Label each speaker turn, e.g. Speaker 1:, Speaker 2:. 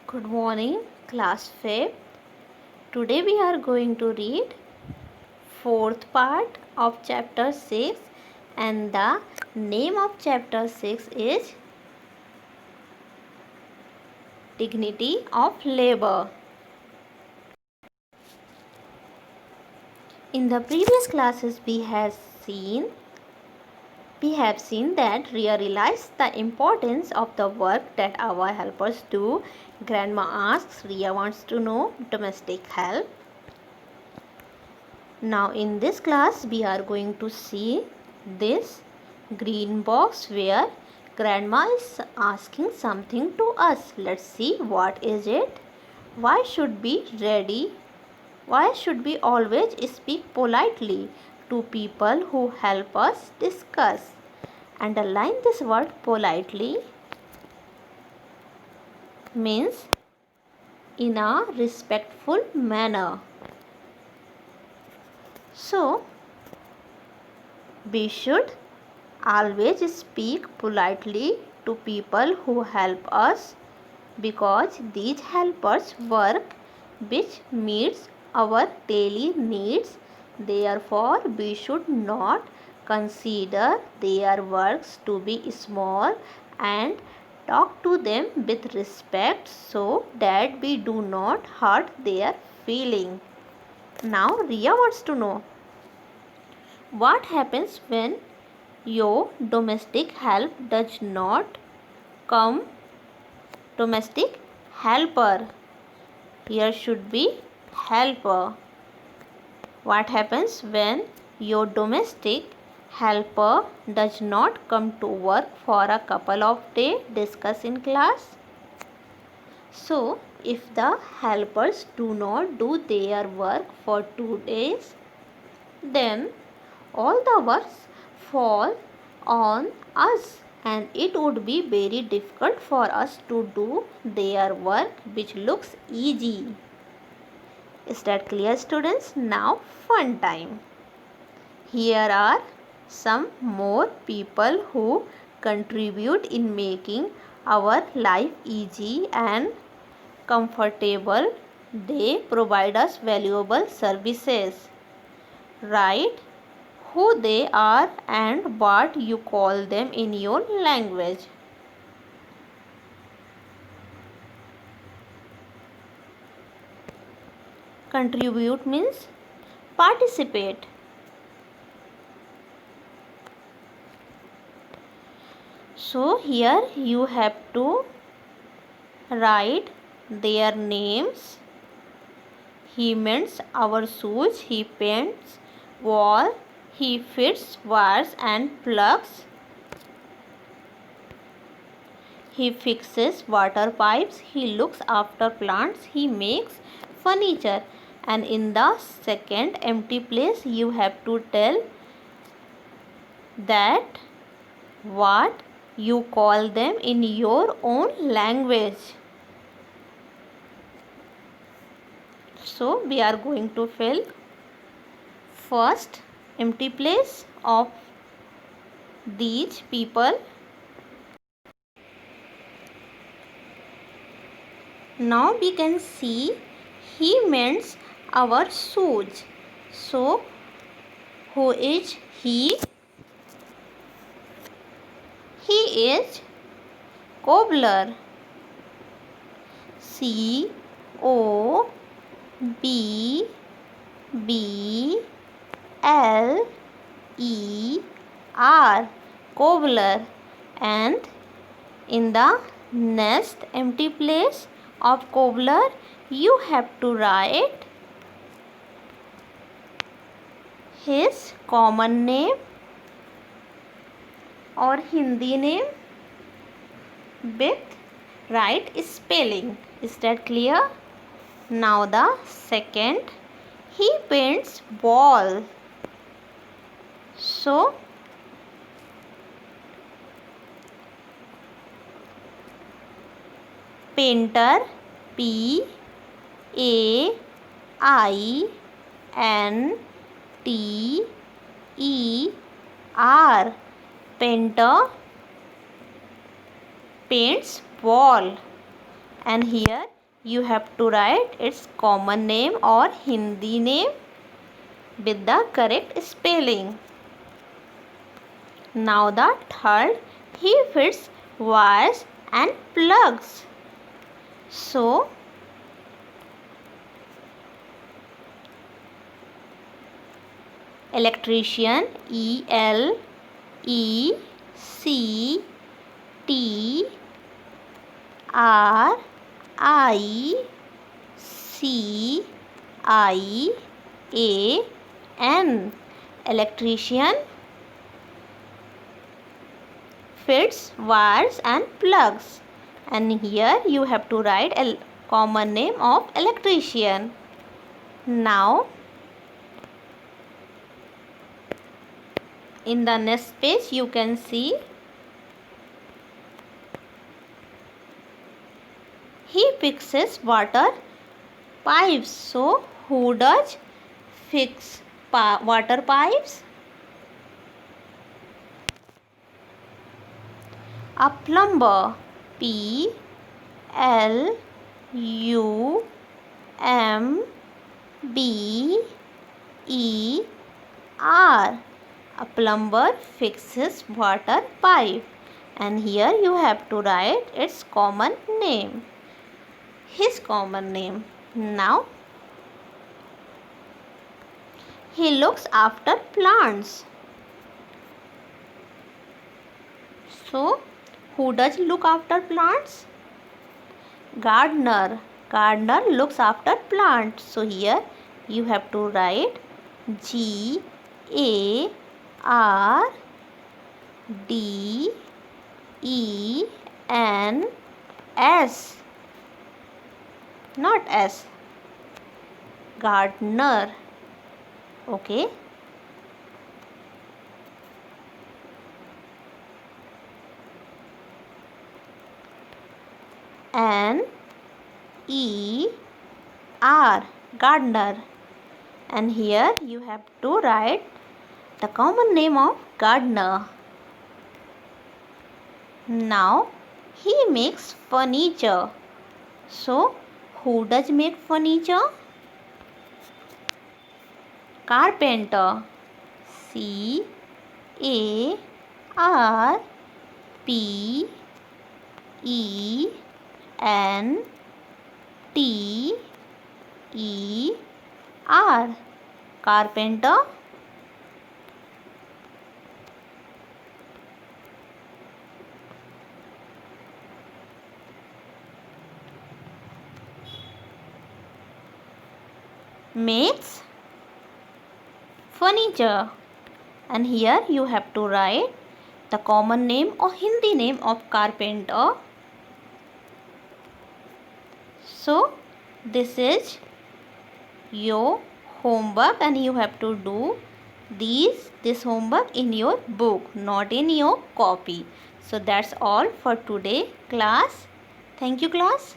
Speaker 1: Good morning, class 5. Today we are going to read fourth part of chapter 6, and the name of chapter 6 is Dignity of Labor. In the previous classes we have seen that Ria realized the importance of the work that our helpers do. Grandma asks, Ria wants to know domestic help. Now in this class we are going to see this green box where grandma is asking something to us. Let's see what is it. Why should we always speak politely to people who help us discuss? Underline this word politely means in a respectful manner. So we should always speak politely to people who help us because these helpers work which meets our daily needs. Therefore, we should not consider their works to be small and talk to them with respect so that we do not hurt their feeling. Now, Ria wants to know what happens when your domestic help does not come. Domestic helper. Here should be helper. What happens when your domestic helper does not come to work for a couple of days? Discuss in class. So, if the helpers do not do their work for 2 days, then all the works fall on us and it would be very difficult for us to do their work which looks easy. Is that clear, students? Now fun time. Here are some more people who contribute in making our life easy and comfortable. They provide us valuable services. Write who they are and what you call them in your language. Contribute means participate. So here you have to write their names. He mends our shoes, he paints wall, he fits wires and plugs. He fixes water pipes, he looks after plants, he makes furniture. And in the second empty place you have to tell that what you call them in your own language. So we are going to fill first empty place of these people. Now we can see he mends our shoes. So who is he? He is cobbler. C-O-B-B-L-E-R, cobbler. And in the next empty place of cobbler you have to write his common name or Hindi name with right spelling. Is that clear? Now the second, he paints wall. So painter, P-A-I-N-T-E-R, painter paints wall. And here you have to write its common name or Hindi name with the correct spelling. Now the third, he fits wires and plugs. So electrician, ELECTRICIAN. Electrician fits wires and plugs, and here you have to write a common name of electrician. Now in the next page you can see he fixes water pipes. So who does fix water pipes? A plumber. PLUMBER. A plumber fixes water pipe, and here you have to write its common name, his common name. Now he looks after plants. So who does look after plants? Gardener. Gardener looks after plants. So here you have to write GARDENS, not S. Gardener. Okay. NER, gardener. And here you have to write the common name of gardener. Now he makes furniture. So who does make furniture? Carpenter. CARPENTER. Carpenter. Makes furniture, and here you have to write the common name or Hindi name of carpenter. So this is your homework, and you have to do this homework in your book, not in your copy. So that's all for today, class. Thank you, class.